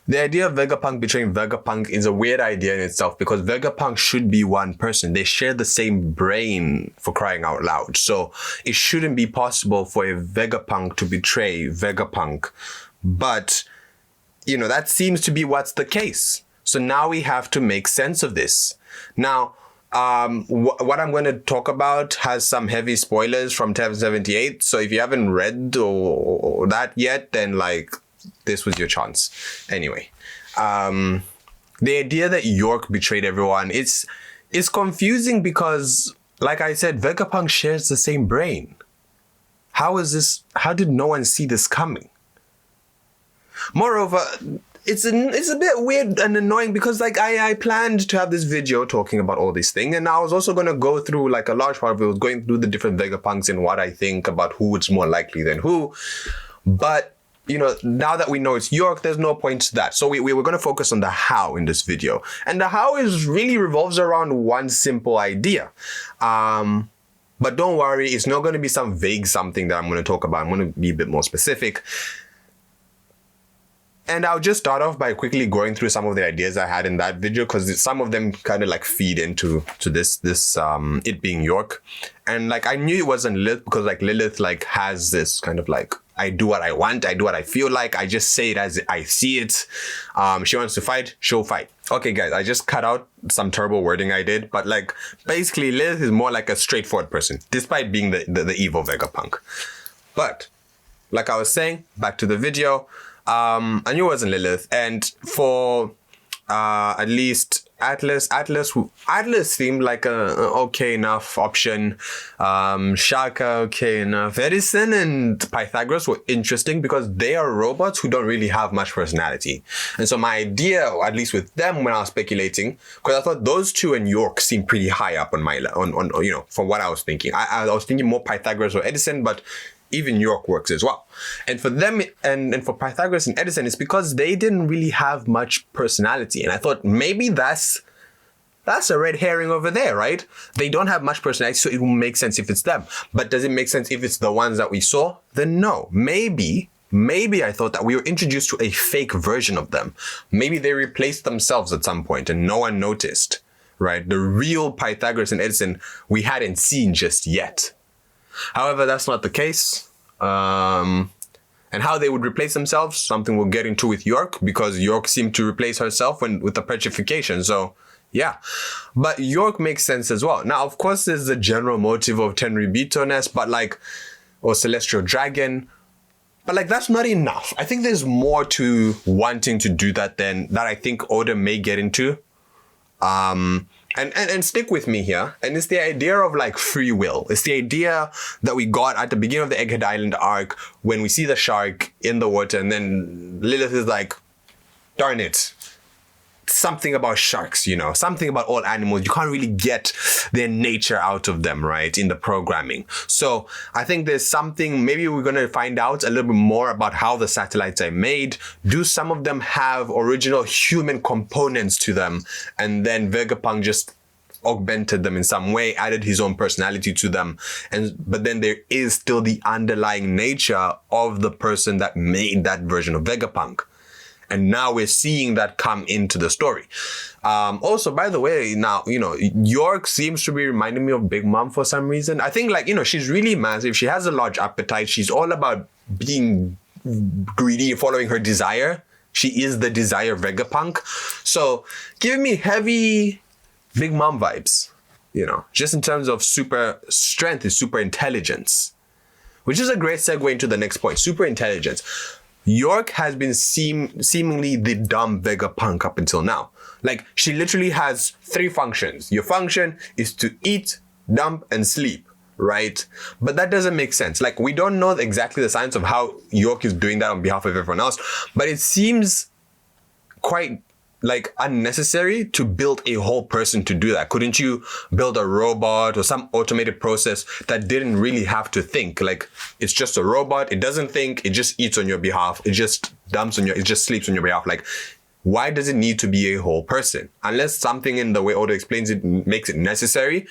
The idea of Vegapunk betraying Vegapunk is a weird idea in itself because Vegapunk should be one person. They share the same brain, for crying out loud. So it shouldn't be possible for a Vegapunk to betray Vegapunk. But, that seems to be what's the case. So now we have to make sense of this. Now, what I'm going to talk about has some heavy spoilers from 1078. So if you haven't read or that yet, then this was your chance. Anyway, the idea that York betrayed everyone is confusing because, like I said, Vegapunk shares the same brain. How did no one see this coming? Moreover, it's a bit weird and annoying because I planned to have this video talking about all these things, and I was also going to go through a large part of it was going through the different Vegapunks and what I think about who it's more likely than who. But now that we know it's York, there's no point to that. So we were going to focus on the how in this video. And the how really revolves around one simple idea. But don't worry, it's not going to be some vague something that I'm going to talk about. I'm going to be a bit more specific. And I'll just start off by quickly going through some of the ideas I had in that video because some of them kind of feed into this it being York. And I knew it wasn't Lilith because Lilith has this kind of I do what I want, I do what I feel like, I just say it as I see it. She wants to fight, she'll fight. Okay guys, I just cut out some terrible wording I did, but basically Lilith is more like a straightforward person, despite being the evil Vegapunk. But like I was saying, back to the video, I knew it wasn't Lilith, and for at least Atlas seemed like a okay enough option. Shaka, okay enough. Edison and Pythagoras were interesting because they are robots who don't really have much personality. And so my idea, or at least with them when I was speculating, because I thought those two and York seemed pretty high up on my from what I was thinking. I was thinking more Pythagoras or Edison, but even York works as well. And for them, and for Pythagoras and Edison, it's because they didn't really have much personality. And I thought maybe that's a red herring over there, right? They don't have much personality, so it will make sense if it's them. But does it make sense if it's the ones that we saw? Then no. Maybe I thought that we were introduced to a fake version of them. Maybe they replaced themselves at some point and no one noticed, right? The real Pythagoras and Edison we hadn't seen just yet. However, that's not the case. And how they would replace themselves, something we'll get into with York, because York seemed to replace herself with the petrification. So, yeah. But York makes sense as well. Now, of course, there's the general motive of Tenryubito-ness, but or Celestial Dragon. But that's not enough. I think there's more to wanting to do that that I think Oda may get into. And stick with me here. And it's the idea of free will. It's the idea that we got at the beginning of the Egghead Island arc when we see the shark in the water and then Lilith is darn it. Something about sharks, something about all animals. You can't really get their nature out of them, right, in the programming. So I think there's something, maybe we're going to find out a little bit more about how the satellites are made. Do some of them have original human components to them? And then Vegapunk just augmented them in some way, added his own personality to them. But then there is still the underlying nature of the person that made that version of Vegapunk. And now we're seeing that come into the story. Also, by the way, now, York seems to be reminding me of Big Mom for some reason. I think she's really massive. She has a large appetite. She's all about being greedy, following her desire. She is the desire Vegapunk. So giving me heavy Big Mom vibes, just in terms of super strength and super intelligence, which is a great segue into the next point, super intelligence. York has been seemingly the dumb Vegapunk up until now. She literally has 3 functions. Your function is to eat, dump, and sleep, right? But that doesn't make sense. We don't know exactly the science of how York is doing that on behalf of everyone else, but it seems quite unnecessary to build a whole person to do that. Couldn't you build a robot or some automated process that didn't really have to think? It's just a robot, it doesn't think, it just eats on your behalf, it just dumps on it just sleeps on your behalf. Why does it need to be a whole person? Unless something in the way Oda explains it makes it necessary.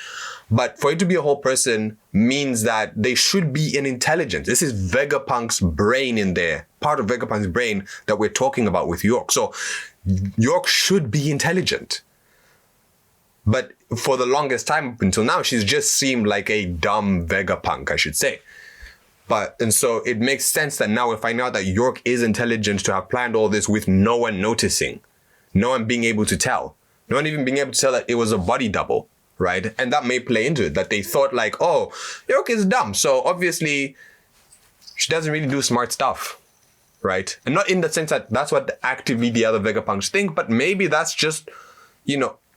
But for it to be a whole person means that they should be an intelligence. This is Vegapunk's brain in there. Part of Vegapunk's brain that we're talking about with York. So York should be intelligent. But for the longest time up until now, she's just seemed like a dumb Vegapunk, I should say. And so it makes sense that now we find out that York is intelligent to have planned all this with no one noticing, no one being able to tell, no one even being able to tell that it was a body double, right? And that may play into it, that they thought like, oh, York is dumb, so obviously she doesn't really do smart stuff, right? And not in the sense that that's what actively the other Vegapunks think, but maybe that's just,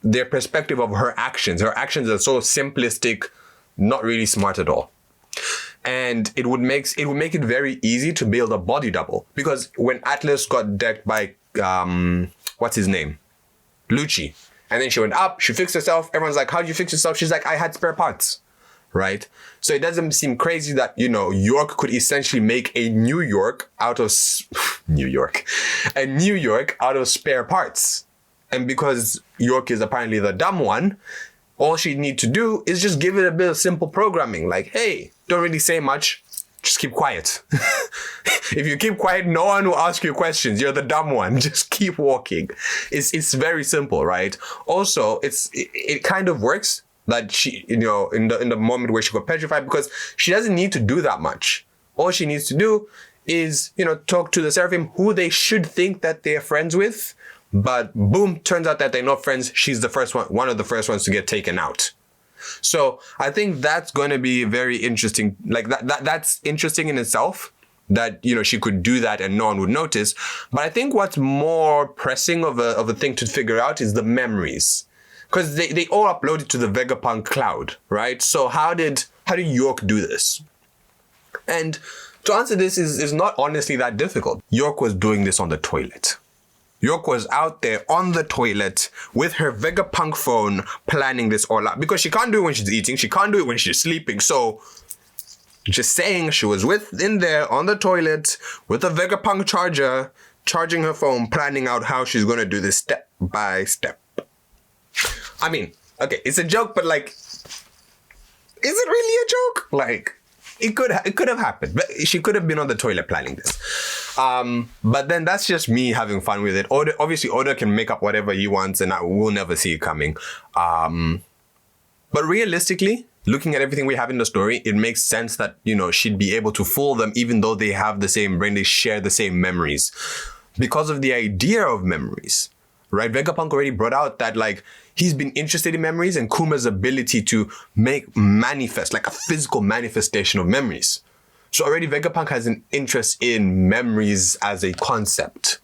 their perspective of her actions. Her actions are so simplistic, not really smart at all. And it would make it very easy to build a body double, because when Atlas got decked by what's his name, Lucci, and then she went up, she fixed herself. Everyone's like, "How'd you fix yourself?" She's like, "I had spare parts," right? So it doesn't seem crazy that York could essentially make a New York out of New York out of spare parts, and because York is apparently the dumb one, all she'd need to do is just give it a bit of simple programming, like, hey, don't really say much, just keep quiet. If you keep quiet, no one will ask you questions. You're the dumb one. Just keep walking. It's very simple, right? Also, it kind of works that she, in the moment where she got petrified, because she doesn't need to do that much. All she needs to do is, talk to the Seraphim, who they should think that they're friends with. But boom, turns out that they're not friends. She's one of the first ones to get taken out. So I think that's going to be very interesting. Like that's interesting in itself, that, she could do that and no one would notice. But I think what's more pressing of a thing to figure out is the memories, because they all uploaded to the Vegapunk cloud, right? So how did York do this? And to answer this is not honestly that difficult. York was doing this on the toilet. York was out there on the toilet with her Vegapunk phone planning this all out, because she can't do it when she's eating. She can't do it when she's sleeping. So just saying, she was in there on the toilet with a Vegapunk charger, charging her phone, planning out how she's going to do this step by step. I mean, okay, it's a joke, but like, is it really a joke? Like, it could have happened, but she could have been on the toilet planning this. But then that's just me having fun with it. Obviously, Oda can make up whatever he wants, and we'll never see it coming. But realistically, looking at everything we have in the story, it makes sense that, she'd be able to fool them, even though they have the same brain, they share the same memories. Because of the idea of memories, right? Vegapunk already brought out that, like, he's been interested in memories and Kuma's ability to manifest, like a physical manifestation of memories. So already Vegapunk has an interest in memories as a concept.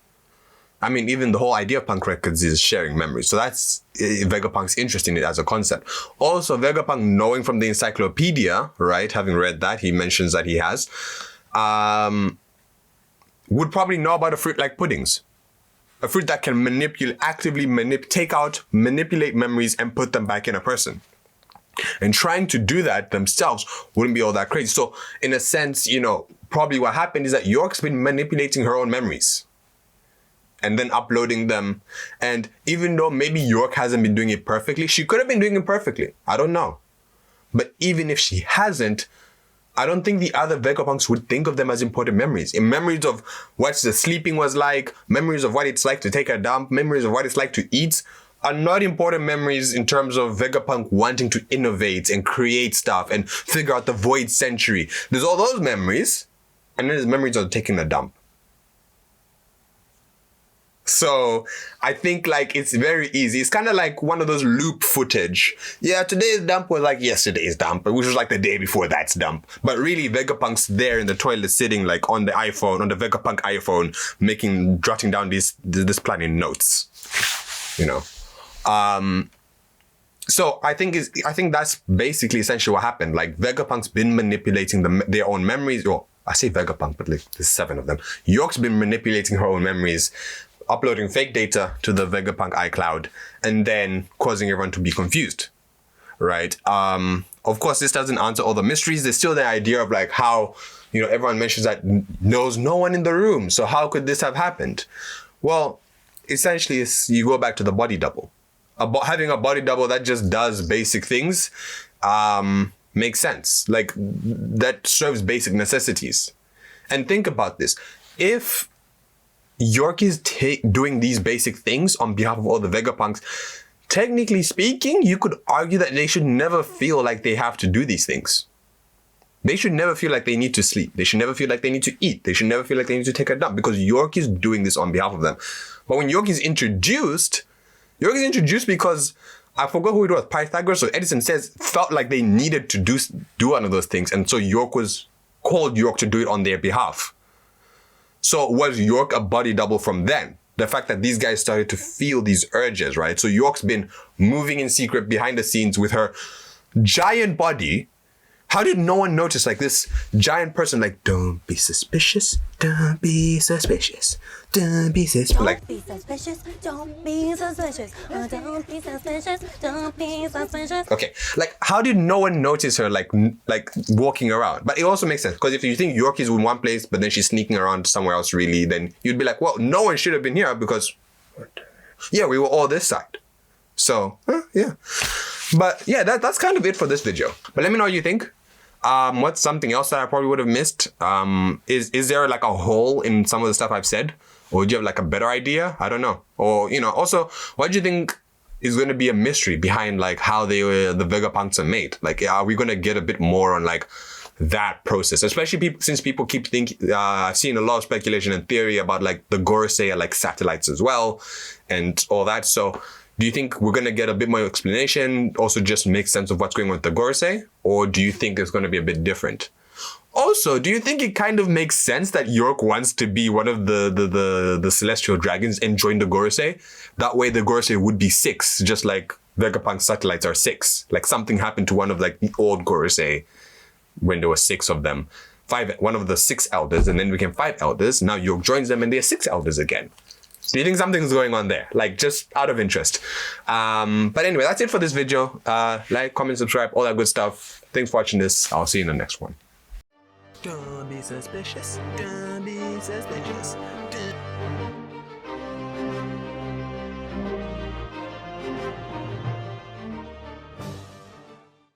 I mean, even the whole idea of Punk Records is sharing memories. So that's Vegapunk's interest in it as a concept. Also, Vegapunk, knowing from the encyclopedia, right, having read that, he mentions that he has, would probably know about a fruit like puddings. A fruit that can actively manipulate memories and put them back in a person. And trying to do that themselves wouldn't be all that crazy. So in a sense, probably what happened is that York's been manipulating her own memories and then uploading them. And even though maybe York hasn't been doing it perfectly, she could have been doing it perfectly. I don't know. But even if she hasn't, I don't think the other Vegapunks would think of them as important memories. In memories of what the sleeping was like, memories of what it's like to take a dump, memories of what it's like to eat, are not important memories in terms of Vegapunk wanting to innovate and create stuff and figure out the Void Century. There's all those memories, and then there's memories of taking a dump. So I think like it's very easy. It's kind of like one of those loop footage. Yeah, today's dump was like yesterday's dump, which was like the day before that's dump. But really, Vegapunk's there in the toilet sitting like on the iPhone, on the Vegapunk iPhone, jotting down this planning notes. So I think that's basically essentially what happened. Like Vegapunk's been manipulating their own memories. Well, I say Vegapunk, but like there's 7 of them. York's been manipulating her own memories, uploading fake data to the Vegapunk iCloud, and then causing everyone to be confused, right? Of course, this doesn't answer all the mysteries. There's still the idea of like how, everyone mentions that knows no one in the room. So how could this have happened? Well, essentially you go back to the body double. Having a body double that just does basic things makes sense. Like, that serves basic necessities. And think about this. If York is doing these basic things on behalf of all the Vegapunks, technically speaking, you could argue that they should never feel like they have to do these things. They should never feel like they need to sleep. They should never feel like they need to eat. They should never feel like they need to take a dump, because York is doing this on behalf of them. But when York is introduced because I forgot who it was, Pythagoras or Edison felt like they needed to do one of those things. And so called York to do it on their behalf. So was York a body double from then? The fact that these guys started to feel these urges, right? So York's been moving in secret behind the scenes with her giant body. How did no one notice, like, this giant person, like, don't be suspicious, don't be suspicious, don't be suspicious. Like, be suspicious, don't be suspicious, don't be suspicious, don't be suspicious. Okay, like, how did no one notice her, like walking around? But it also makes sense, because if you think York is in one place, but then she's sneaking around somewhere else, really, then you'd be like, well, no one should have been here, because, yeah, we were all this side. So, yeah. But yeah, that's kind of it for this video. But let me know what you think. What's something else that I probably would have missed? Is there like a hole in some of the stuff I've said? Or do you have like a better idea? I don't know. Or, also, what do you think is going to be a mystery behind like how the Vegapunks are made? Like, are we going to get a bit more on like that process? Especially since people keep thinking, I've seen a lot of speculation and theory about like the Gorosei are like satellites as well and all that. So do you think we're going to get a bit more explanation, also just make sense of what's going on with the Gorosei? Or do you think it's going to be a bit different? Also, do you think it kind of makes sense that York wants to be one of the celestial dragons and join the Gorosei? That way the Gorosei would be 6, just like Vegapunk satellites are 6. Like, something happened to one of like the old Gorosei when there were 6 of them. One of the 6 elders, and then became 5 elders. Now York joins them and they're 6 elders again. Do you think something's going on there? Like, just out of interest. But anyway, that's it for this video. Like, comment, subscribe, all that good stuff. Thanks for watching this. I'll see you in the next one. Don't be suspicious. Don't be suspicious.